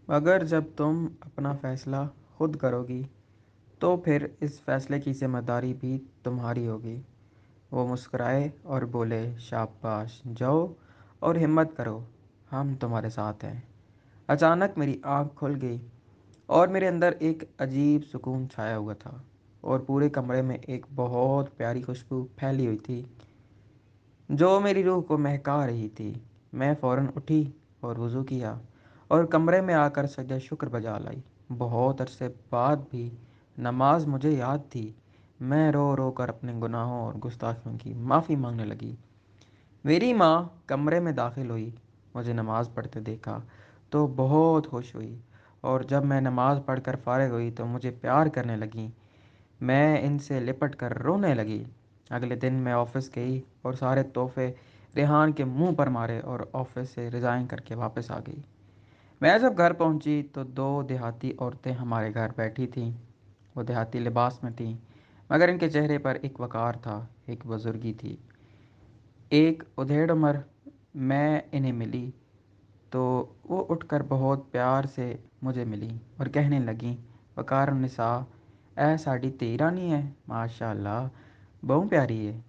मगर जब तुम अपना फैसला खुद करोगी तो फिर इस फैसले की जिम्मेदारी भी तुम्हारी होगी। वो मुस्कुराए और बोले, शाबाश, जाओ और हिम्मत करो, हम तुम्हारे साथ हैं। अचानक मेरी आँख खुल गई और मेरे अंदर एक अजीब सुकून छाया हुआ था और पूरे कमरे में एक बहुत प्यारी खुशबू फैली हुई थी जो मेरी रूह को महका रही थी। मैं फ़ौरन उठी और वज़ू किया और कमरे में आकर सजदा शुक्र बजा लाई। बहुत अरसे बाद भी नमाज मुझे याद थी। मैं रो रो कर अपने गुनाहों और गुस्ताखियों की माफ़ी मांगने लगी। मेरी माँ कमरे में दाखिल हुई, मुझे नमाज़ पढ़ते देखा तो बहुत खुश हुई और जब मैं नमाज़ पढ़कर फ़ारिग हुई तो मुझे प्यार करने लगी। मैं इनसे लिपट कर रोने लगी। अगले दिन मैं ऑफ़िस गई और सारे तोहफे रेहान के मुंह पर मारे और ऑफ़िस से रिज़ाइन करके वापस आ गई। मैं जब घर पहुंची तो दो देहाती औरतें हमारे घर बैठी थीं। वो देहाती लिबास में थीं मगर इनके चेहरे पर एक वक़ार था, एक बुजुर्गी थी, एक उधेड़ उम्र। मैं इन्हें मिली तो वो उठकर बहुत प्यार से मुझे मिली और कहने लगी, वकार निसा, ऐ साड़ी तेरी रानी है, माशाल्लाह, बहु प्यारी है।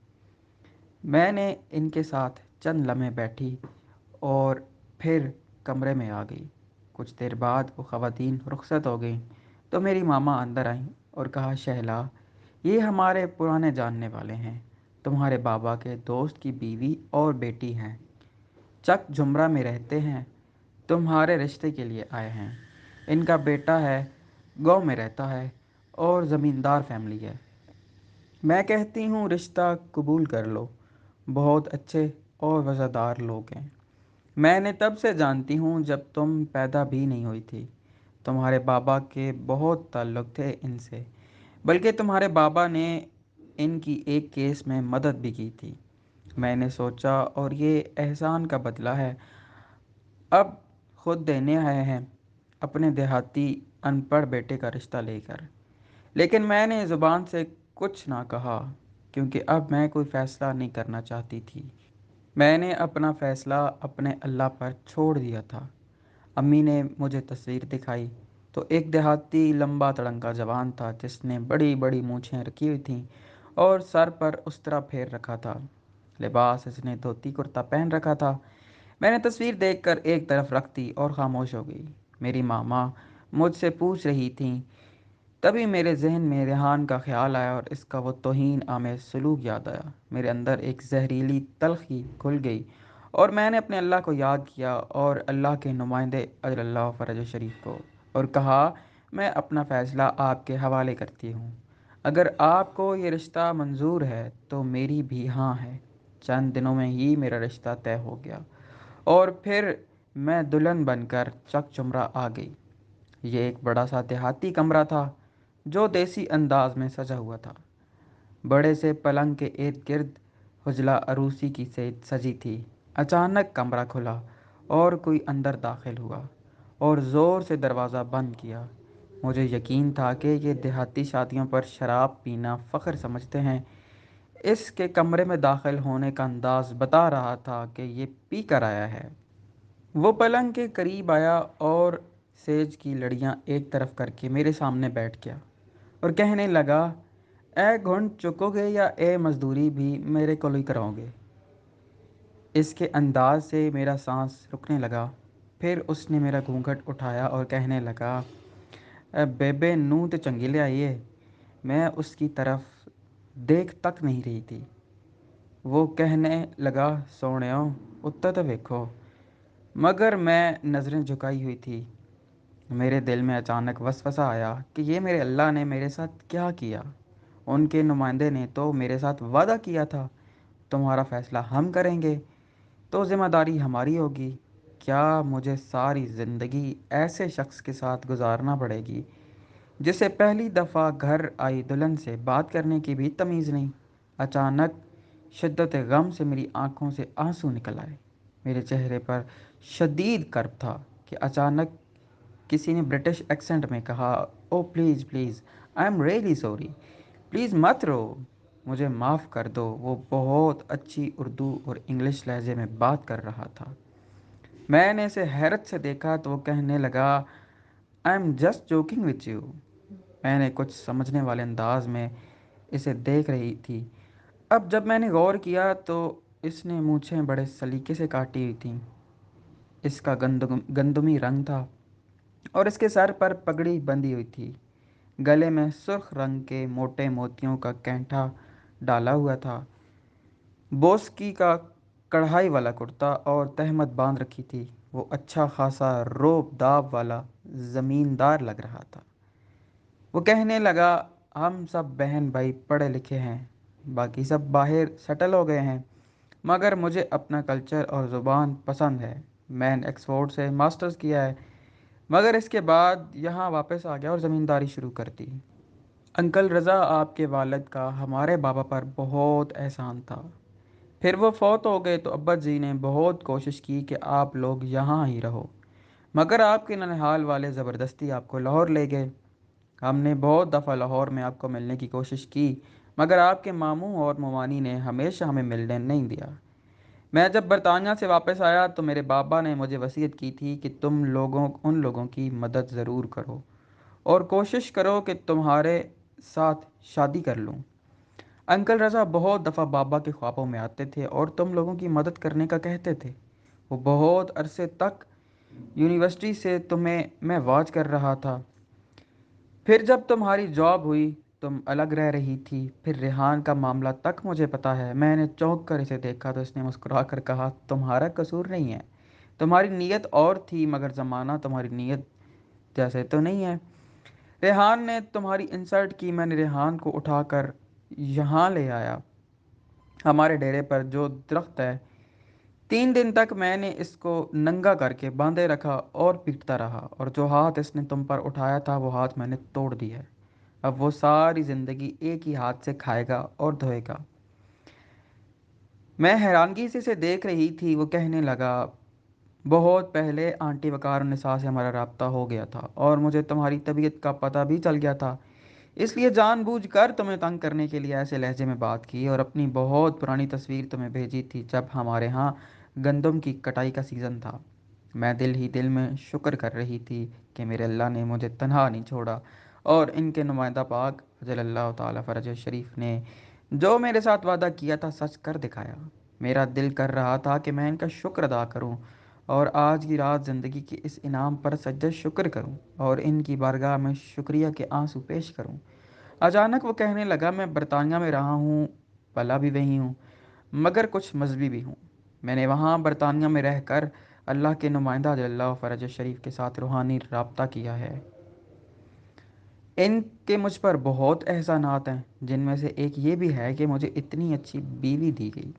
मैंने इनके साथ चंद लम्हे बैठी और फिर कमरे में आ गई। कुछ देर बाद वो ख़वातीन रुखसत हो गईं तो मेरी मामा अंदर आईं और कहा, शहला, ये हमारे पुराने जानने वाले हैं, तुम्हारे बाबा के दोस्त की बीवी और बेटी हैं, चक झुमरा में रहते हैं, तुम्हारे रिश्ते के लिए आए हैं। इनका बेटा है, गांव में रहता है और ज़मींदार फैमिली है। मैं कहती हूँ रिश्ता कबूल कर लो, बहुत अच्छे और वफ़ादार लोग हैं। मैंने तब से जानती हूँ जब तुम पैदा भी नहीं हुई थी। तुम्हारे बाबा के बहुत ताल्लुक़ थे इनसे, बल्कि तुम्हारे बाबा ने इनकी एक केस में मदद भी की थी। मैंने सोचा और ये एहसान का बदला है, अब खुद देने आए हैं अपने देहाती अनपढ़ बेटे का रिश्ता लेकर। लेकिन मैंने ज़ुबान से कुछ ना कहा क्योंकि अब मैं कोई फ़ैसला नहीं करना चाहती थी। मैंने अपना फ़ैसला अपने अल्लाह पर छोड़ दिया था। अम्मी ने मुझे तस्वीर दिखाई तो एक देहाती लंबा तड़ंगा जवान था जिसने बड़ी बड़ी मूछें रखी हुई थीं और सर पर उस्तरा फेर रखा था। लिबास इसने धोती कुर्ता पहन रखा था। मैंने तस्वीर देखकर एक तरफ रख दी और खामोश हो गई। मेरी मामा मुझसे पूछ रही थी, तभी मेरे जहन में रेहान का ख्याल आया और इसका वो तौहीन आमेज़ सलूक याद आया। मेरे अंदर एक जहरीली तलखी खुल गई और मैंने अपने अल्लाह को याद किया और अल्लाह के नुमाइंदे अल्लाह फ़रज शरीफ को, और कहा, मैं अपना फ़ैसला आपके हवाले करती हूँ। अगर आपको ये रिश्ता मंजूर है तो मेरी भी हाँ है। चंद दिनों में ही मेरा रिश्ता तय हो गया और फिर मैं दुल्हन बनकर चक चुमरा आ गई। ये एक बड़ा सा देहाती कमरा था जो देसी अंदाज में सजा हुआ था। बड़े से पलंग के इर्द गिर्द हुजला अरूसी की से सजी थी। अचानक कमरा खुला और कोई अंदर दाखिल हुआ और ज़ोर से दरवाज़ा बंद किया। मुझे यकीन था कि ये देहाती शादियों पर शराब पीना फ़ख्र समझते हैं। इसके कमरे में दाखिल होने का अंदाज बता रहा था कि ये पी कर आया है। वो पलंग के करीब आया और सेज की लड़ियां एक तरफ करके मेरे सामने बैठ गया और कहने लगा, ए घुंड चुकोगे या ए मजदूरी भी मेरे को ही कराओगे। इसके अंदाज से मेरा सांस रुकने लगा। फिर उसने मेरा घूंघट उठाया और कहने लगा, बेबे नू तो चंगी ले आई है। मैं उसकी तरफ देख तक नहीं रही थी। वो कहने लगा, सोहणियो, उत्तर तो देखो। मगर मैं नज़रें झुकाई हुई थी। मेरे दिल में अचानक वसवसा आया कि ये मेरे अल्लाह ने मेरे साथ क्या किया। उनके नुमाइंदे ने तो मेरे साथ वादा किया था, तुम्हारा फ़ैसला हम करेंगे तो ज़िम्मेदारी हमारी होगी। क्या मुझे सारी ज़िंदगी ऐसे शख्स के साथ गुजारना पड़ेगी जिसे पहली दफ़ा घर आई दुल्हन से बात करने की भी तमीज़ नहीं। अचानक शिद्दत गम से मेरी आंखों से आंसू निकल आए। मेरे चेहरे पर शदीद कर्ब था कि अचानक किसी ने ब्रिटिश एक्सेंट में कहा, ओ please please, I am really sorry, please मत रो, मुझे माफ़ कर दो। वो बहुत अच्छी उर्दू और इंग्लिश लहजे में बात कर रहा था। मैंने इसे हैरत से देखा तो वो कहने लगा, I am just joking with you. میں نے کچھ سمجھنے والے انداز میں اسے دیکھ رہی تھی۔ اب جب میں نے غور کیا تو اس نے مونچھیں بڑے سلیقے سے کاٹی ہوئی تھیں۔ اس کا گندمی رنگ تھا اور اس کے سر پر پگڑی بندھی ہوئی تھی۔ گلے میں سرخ رنگ کے موٹے موتیوں کا کینٹھا ڈالا ہوا تھا۔ بوسکی کا کڑھائی والا کرتا اور تہمت باندھ رکھی تھی۔ وہ اچھا خاصا روب داب والا زمیندار لگ رہا تھا۔ وہ کہنے لگا، ہم سب بہن بھائی پڑھے لکھے ہیں، باقی سب باہر سیٹل ہو گئے ہیں، مگر مجھے اپنا کلچر اور زبان پسند ہے۔ میں نے ایکسفورڈ سے ماسٹرز کیا ہے، مگر اس کے بعد یہاں واپس آ گیا اور زمینداری شروع کر دی۔ انکل رضا، آپ کے والد کا ہمارے بابا پر بہت احسان تھا۔ پھر وہ فوت ہو گئے تو ابا جی نے بہت کوشش کی کہ آپ لوگ یہاں ہی رہو، مگر آپ کے ننہال والے زبردستی آپ کو لاہور لے گئے۔ ہم نے بہت دفعہ لاہور میں آپ کو ملنے کی کوشش کی، مگر آپ کے ماموں اور ممانی نے ہمیشہ ہمیں ملنے نہیں دیا۔ میں جب برطانیہ سے واپس آیا تو میرے بابا نے مجھے وصیت کی تھی کہ تم لوگوں ان لوگوں کی مدد ضرور کرو اور کوشش کرو کہ تمہارے ساتھ شادی کر لوں۔ انکل رضا بہت دفعہ بابا کے خوابوں میں آتے تھے اور تم لوگوں کی مدد کرنے کا کہتے تھے۔ وہ بہت عرصے تک یونیورسٹی سے تمہیں میں واچ کر رہا تھا۔ پھر جب تمہاری جاب ہوئی تم الگ رہ رہی تھی، پھر ریحان کا معاملہ تک مجھے پتا ہے۔ میں نے چونک کر اسے دیکھا تو اس نے مسکرا کر کہا، تمہارا قصور نہیں ہے، تمہاری نیت اور تھی، مگر زمانہ تمہاری نیت جیسے تو نہیں ہے۔ ریحان نے تمہاری انسلٹ کی، میں نے ریحان کو اٹھا کر یہاں لے آیا، ہمارے ڈیرے پر جو درخت ہے۔ 3 دن تک میں نے اس کو ننگا کر کے باندھے رکھا اور پیٹتا رہا، اور جو ہاتھ اس نے تم پر اٹھایا تھا وہ ہاتھ میں نے توڑ دیا ہے۔ اب وہ ساری زندگی ایک ہی ہاتھ سے کھائے گا اور دھوئے گا۔ میں حیرانگی سے اسے دیکھ رہی تھی۔ وہ کہنے لگا، بہت پہلے آنٹی وقار النساء سے ہمارا رابطہ ہو گیا تھا اور مجھے تمہاری طبیعت کا پتہ بھی چل گیا تھا، اس لیے جان بوجھ کر تمہیں تنگ کرنے کے لیے ایسے لہجے میں بات کی اور اپنی بہت پرانی تصویر تمہیں بھیجی تھی جب ہمارے ہاں گندم کی کٹائی کا سیزن تھا۔ میں دل ہی دل میں شکر کر رہی تھی کہ میرے اللہ نے مجھے تنہا نہیں چھوڑا، اور ان کے نمائندہ پاک اجل اللہ تعالیٰ فرج شریف نے جو میرے ساتھ وعدہ کیا تھا سچ کر دکھایا۔ میرا دل کر رہا تھا کہ میں ان کا شکر ادا کروں اور آج کی رات زندگی کے اس انعام پر سجدہ شکر کروں اور ان کی بارگاہ میں شکریہ کے آنسو پیش کروں۔ اچانک وہ کہنے لگا، میں برطانیہ میں رہا ہوں، پلا بھی وہیں ہوں، مگر کچھ مذہبی بھی ہوں۔ میں نے وہاں برطانیہ میں رہ کر اللہ کے نمائندہ اجل اللہ فرج شریف کے ساتھ روحانی رابطہ کیا ہے۔ ان کے مجھ پر بہت احسانات ہیں، جن میں سے ایک یہ بھی ہے کہ مجھے اتنی اچھی بیوی دی گئی۔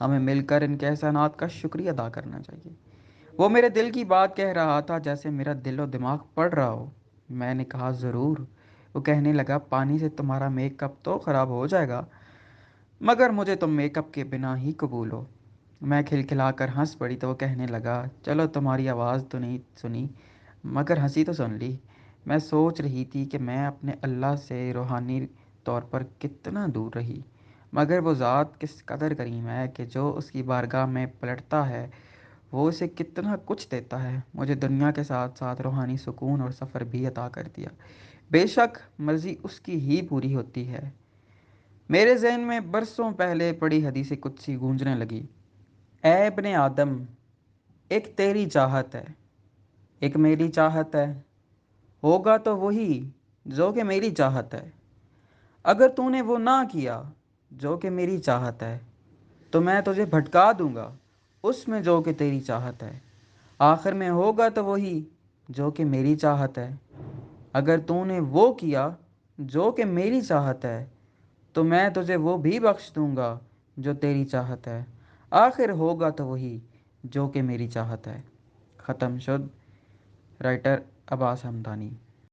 ہمیں مل کر ان کے احسانات کا شکریہ ادا کرنا چاہیے۔ وہ میرے دل کی بات کہہ رہا تھا جیسے میرا دل و دماغ پڑھ رہا ہو۔ میں نے کہا، ضرور۔ وہ کہنے لگا، پانی سے تمہارا میک اپ تو خراب ہو جائے گا، مگر مجھے تم میک اپ کے بنا ہی قبول ہو۔ میں کھلکھلا کر ہنس پڑی تو وہ کہنے لگا، چلو تمہاری آواز تو نہیں سنی مگر ہنسی تو سن لی۔ میں سوچ رہی تھی کہ میں اپنے اللہ سے روحانی طور پر کتنا دور رہی، مگر وہ ذات کس قدر کریم ہے کہ جو اس کی بارگاہ میں پلٹتا ہے وہ اسے کتنا کچھ دیتا ہے۔ مجھے دنیا کے ساتھ ساتھ روحانی سکون اور سفر بھی عطا کر دیا۔ بے شک مرضی اس کی ہی پوری ہوتی ہے۔ میرے ذہن میں برسوں پہلے پڑھی حدیث قدسی گونجنے لگی، اے ابن آدم، ایک تیری چاہت ہے، ایک میری چاہت ہے، ہوگا تو وہی جو کہ میری چاہت ہے۔ اگر تو نے وہ نہ کیا جو کہ میری چاہت ہے تو میں تجھے بھٹکا دوں گا اس میں جو کہ تیری چاہت ہے۔ آخر میں ہوگا تو وہی جو کہ میری چاہت ہے۔ اگر تو نے وہ کیا جو کہ میری چاہت ہے تو میں تجھے وہ بھی بخش دوں گا جو تیری چاہت ہے۔ آخر ہوگا تو وہی جو کہ میری چاہت ہے۔ ختم شد۔ رائٹر عباس حمدانی۔